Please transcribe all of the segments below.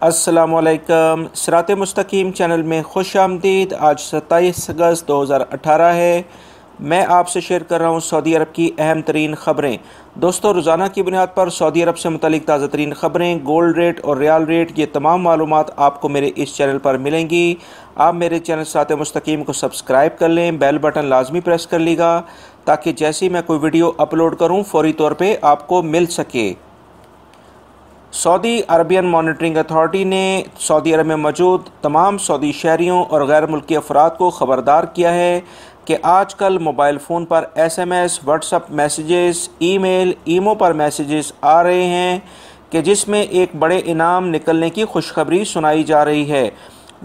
अस्सलामुअलैकुम। सिरात मुस्तकीम चैनल में खुश आमदीद। आज 27 अगस्त 2018 है। मैं आपसे शेयर कर रहा हूँ सऊदी अरब की अहम तरीन ख़बरें। दोस्तों, रोज़ाना की बुनियाद पर सऊदी अरब से मुतालिक ताज़ा तरीन ख़बरें, गोल्ड रेट और रियाल रेट, ये तमाम मालूमात आपको मेरे इस चैनल पर मिलेंगी। आप मेरे चैनल सिरात मुस्तकीम को सब्सक्राइब कर लें, बेल बटन लाजमी प्रेस कर लीजिएगा ताकि जैसे ही मैं कोई वीडियो अपलोड करूँ फ़ौरी तौर पर आपको मिल सके। सऊदी अरबियन मॉनिटरिंग अथॉरिटी ने सऊदी अरब में मौजूद तमाम सऊदी शहरियों और गैर मुल्की अफराद को ख़बरदार किया है कि आजकल मोबाइल फ़ोन पर SMS, व्हाट्सएप मैसेजेस, ईमेल, ईमो पर मैसेजेस आ रहे हैं कि जिसमें एक बड़े इनाम निकलने की खुशखबरी सुनाई जा रही है,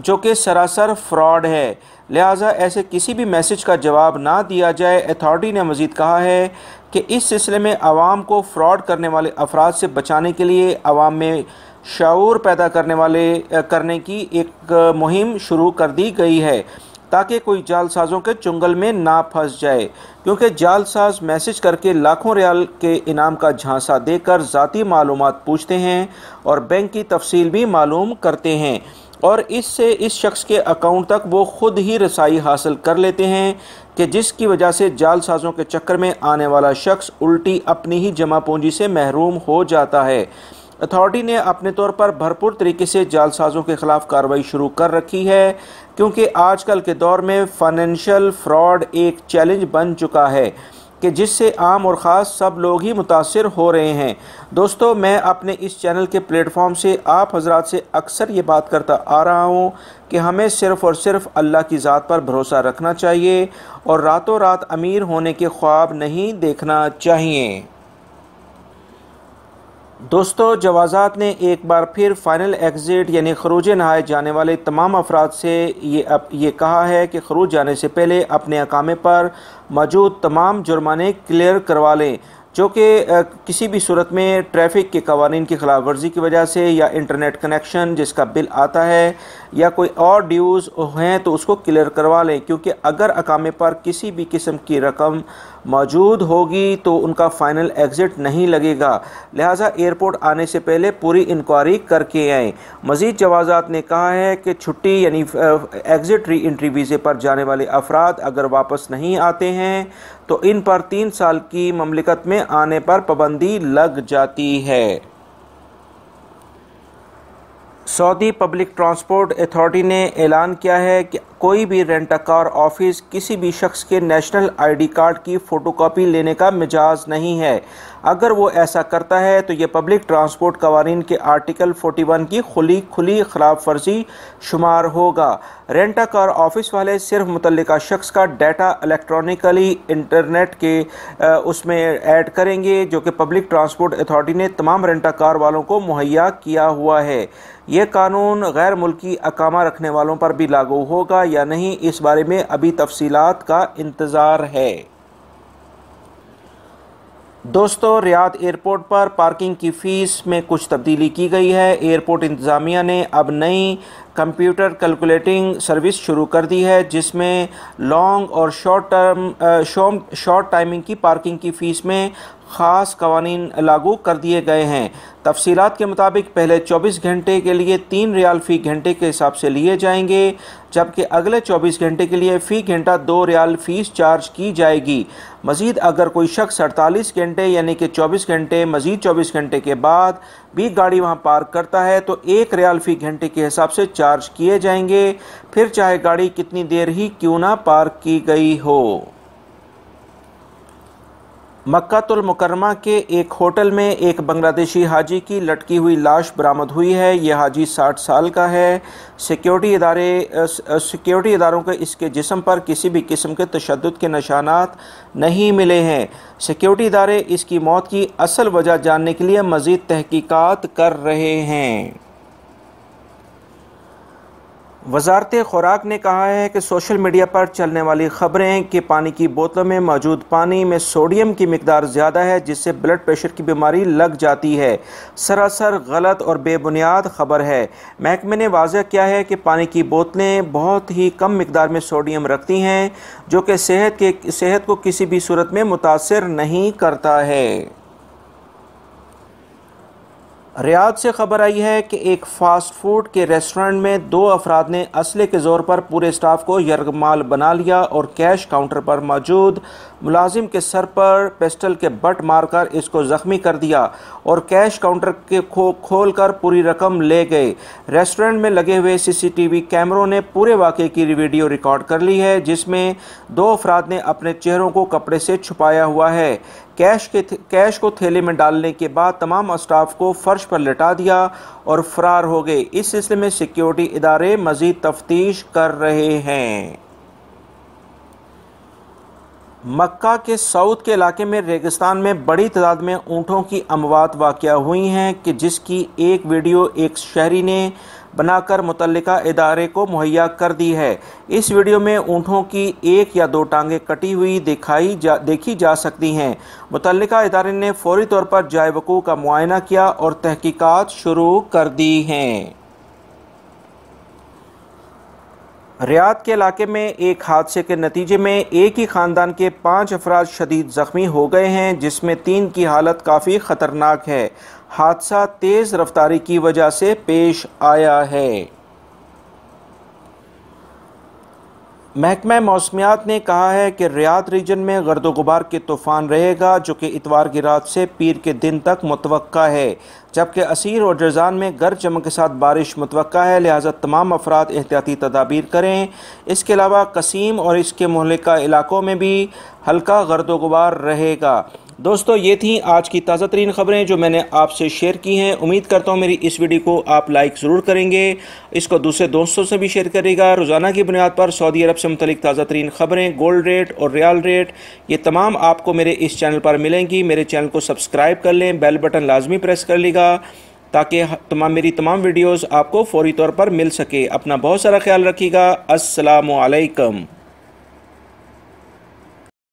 जो कि सरासर फ्रॉड है। लिहाजा ऐसे किसी भी मैसेज का जवाब ना दिया जाए। अथॉरिटी ने मज़ीद कहा है कि इस सिलसिले में आवाम को फ्रॉड करने वाले अफराद से बचाने के लिए आवाम में शऊर पैदा करने की एक मुहिम शुरू कर दी गई है ताकि कोई जालसाज़ों के चुंगल में ना फंस जाए, क्योंकि जालसाज मैसेज करके लाखों रियाल के इनाम का झांसा देकर ज़ाती मालूमात पूछते हैं और बैंक की तफसील भी मालूम करते हैं और इससे इस शख्स के अकाउंट तक वो ख़ुद ही रसाई हासिल कर लेते हैं कि जिसकी वजह से जालसाज़ों के चक्कर में आने वाला शख्स उल्टी अपनी ही जमा पूंजी से महरूम हो जाता है। अथॉरिटी ने अपने तौर पर भरपूर तरीके से जालसाज़ों के ख़िलाफ़ कार्रवाई शुरू कर रखी है, क्योंकि आजकल के दौर में फ़ाइनेंशियल फ्रॉड एक चैलेंज बन चुका है कि जिससे आम और ख़ास सब लोग ही मुतासिर हो रहे हैं। दोस्तों, मैं अपने इस चैनल के प्लेटफॉर्म से आप हजरात से अक्सर ये बात करता आ रहा हूँ कि हमें सिर्फ़ और सिर्फ अल्लाह की ज़ात पर भरोसा रखना चाहिए और रातों रात अमीर होने के ख्वाब नहीं देखना चाहिए। दोस्तों, जवाज़ात ने एक बार फिर फ़ाइनल एग्ज़िट यानी खरूज नहाए जाने वाले तमाम अफराद से ये कहा है कि खरूज जाने से पहले अपने अकामे पर मौजूद तमाम जुर्माने क्लियर करवा लें, जो कि किसी भी सूरत में ट्रैफिक के कवानीन की खिलाफ वर्जी की वजह से या इंटरनेट कनेक्शन जिसका बिल आता है या कोई और ड्यूज़ हैं तो उसको क्लियर करवा लें, क्योंकि अगर अकामे पर किसी भी किस्म की रकम मौजूद होगी तो उनका फ़ाइनल एग्ज़िट नहीं लगेगा। लिहाजा एयरपोर्ट आने से पहले पूरी इंक्वायरी करके आएँ। मज़ीद जवाज़ात ने कहा है कि छुट्टी यानी एग्ज़िट री एंट्री वीज़े पर जाने वाले अफराद अगर वापस नहीं आते हैं तो इन पर 3 साल की ममलिकत में आने पर पाबंदी लग जाती है। सऊदी पब्लिक ट्रांसपोर्ट अथॉरिटी ने ऐलान किया है कि कोई भी रेंट अ कार ऑफिस किसी भी शख्स के नेशनल ID कार्ड की फ़ोटोकॉपी लेने का मिजाज नहीं है। अगर वो ऐसा करता है तो ये पब्लिक ट्रांसपोर्ट कवानीन के आर्टिकल 41 की खुली खिलाफ वर्जी शुमार होगा। रेंट अ कार ऑफिस वाले सिर्फ मुतल्लिका शख्स का डाटा इलेक्ट्रॉनिकली इंटरनेट के उसमें ऐड करेंगे, जो कि पब्लिक ट्रांसपोर्ट अथॉरिटी ने तमाम रेंट अ कार वालों को मुहैया किया हुआ है। यह कानून गैर मुल्की अकामा रखने वालों पर भी लागू होगा या नहीं, इस बारे में अभी तफसीलात का इंतज़ार है। दोस्तों, रियाद एयरपोर्ट पर पार्किंग की फ़ीस में कुछ तब्दीली की गई है। एयरपोर्ट इंतज़ामिया ने अब नई कंप्यूटर कैलकुलेटिंग सर्विस शुरू कर दी है, जिसमें लॉन्ग और शॉर्ट टाइमिंग की पार्किंग की फ़ीस में ख़ास कवानीन लागू कर दिए गए हैं। तफसीलात के मुताबिक पहले 24 घंटे के लिए 3 रियाल फ़ी घंटे के हिसाब से लिए जाएंगे, जबकि अगले 24 घंटे के लिए फ़ी घंटा 2 रियाल फ़ीस चार्ज की जाएगी। मज़ीद अगर कोई शख्स 48 घंटे यानी कि 24 घंटे मज़ीद 24 घंटे के बाद भी गाड़ी वहां पार्क करता है तो 1 रियाल फ़ी घंटे के हिसाब से चार्ज किए जाएंगे, फिर चाहे गाड़ी कितनी देर ही क्यों ना पार्क की गई हो। मक्कातुल मुकर्रमा के एक होटल में एक बांग्लादेशी हाजी की लटकी हुई लाश बरामद हुई है। यह हाजी 60 साल का है। सिक्योरिटी इदारों को इसके जिस्म पर किसी भी किस्म के तशद्दुद के निशानात नहीं मिले हैं। सिक्योरिटी इदारे इसकी मौत की असल वजह जानने के लिए मज़ीद तहकीकात कर रहे हैं। वज़ारत खुराक ने कहा है कि सोशल मीडिया पर चलने वाली ख़बरें कि पानी की बोतलों में मौजूद पानी में सोडियम की मिकदार ज़्यादा है जिससे ब्लड प्रेशर की बीमारी लग जाती है, सरासर गलत और बेबुनियाद ख़बर है। महकमे ने वाज़ह किया है कि पानी की बोतलें बहुत ही कम मिकदार में सोडियम रखती हैं, जो कि सेहत को किसी भी सूरत में मुतासिर नहीं करता है। रियाद से खबर आई है कि एक फ़ास्ट फूड के रेस्टोरेंट में 2 अफराद ने असले के ज़ोर पर पूरे स्टाफ को यरगमाल बना लिया और कैश काउंटर पर मौजूद मुलाजिम के सर पर पिस्टल के बट मारकर इसको ज़ख्मी कर दिया और कैश काउंटर के खोल कर पूरी रकम ले गए। रेस्टोरेंट में लगे हुए CCTV कैमरों ने पूरे वाक़े की वीडियो रिकॉर्ड कर ली है, जिसमें 2 अफराद ने अपने चेहरों को कपड़े से छुपाया हुआ है। कैश को थैले में डालने के बाद तमाम स्टाफ को फर्श पर लिटा दिया और फरार हो गए। इस सिलसिले में सिक्योरिटी इदारे मज़ीद तफ्तीश कर रहे हैं। मक्का के साउथ के इलाके में रेगिस्तान में बड़ी तादाद में ऊँटों की अमवात वाक़या हुई हैं कि जिसकी एक वीडियो एक शहरी ने बनाकर मुतल्लिका इदारे को मुहैया कर दी है। इस वीडियो में ऊँटों की 1 या 2 टांगें कटी हुई देखी जा सकती हैं। मुतल्लिका इदारे ने फौरी तौर पर जाए वक़ूअ का मुआयना किया और तहकीकात शुरू कर दी हैं। रियाद के इलाके में एक हादसे के नतीजे में एक ही ख़ानदान के 5 अफराद शदीद ज़ख्मी हो गए हैं, जिसमें 3 की हालत काफ़ी ख़तरनाक है। हादसा तेज़ रफ्तारी की वजह से पेश आया है। महकमा मौसमियात ने कहा है कि रियाद रीजन में गर्दो गुबार के तूफ़ान रहेगा, जो कि इतवार की रात से पीर के दिन तक मुतवक्का है, जबकि असीर और जरजान में गरज चमक के साथ बारिश मुतवक्का है। लिहाजा तमाम अफराद एहतियाती तदाबीर करें। इसके अलावा कसीम और इसके मुहल्लिका इलाकों में भी हल्का गर्दो गुबार रहेगा। दोस्तों, ये थी आज की ताज़ा तरीन ख़बरें जो मैंने आपसे शेयर की हैं। उम्मीद करता हूँ मेरी इस वीडियो को आप लाइक ज़रूर करेंगे, इसको दूसरे दोस्तों से भी शेयर करेगा। रोज़ाना की बुनियाद पर सऊदी अरब से मुतल्लिक ताज़ा तरीन ख़बरें, गोल्ड रेट और रियाल रेट, ये तमाम आपको मेरे इस चैनल पर मिलेंगी। मेरे चैनल को सब्सक्राइब कर लें, बेल बटन लाजमी प्रेस कर लीजिएगा ताकि मेरी तमाम वीडियोज़ आपको फ़ौरी तौर पर मिल सके। अपना बहुत सारा ख्याल रखिएगा। अस्सलामु अलैकुम।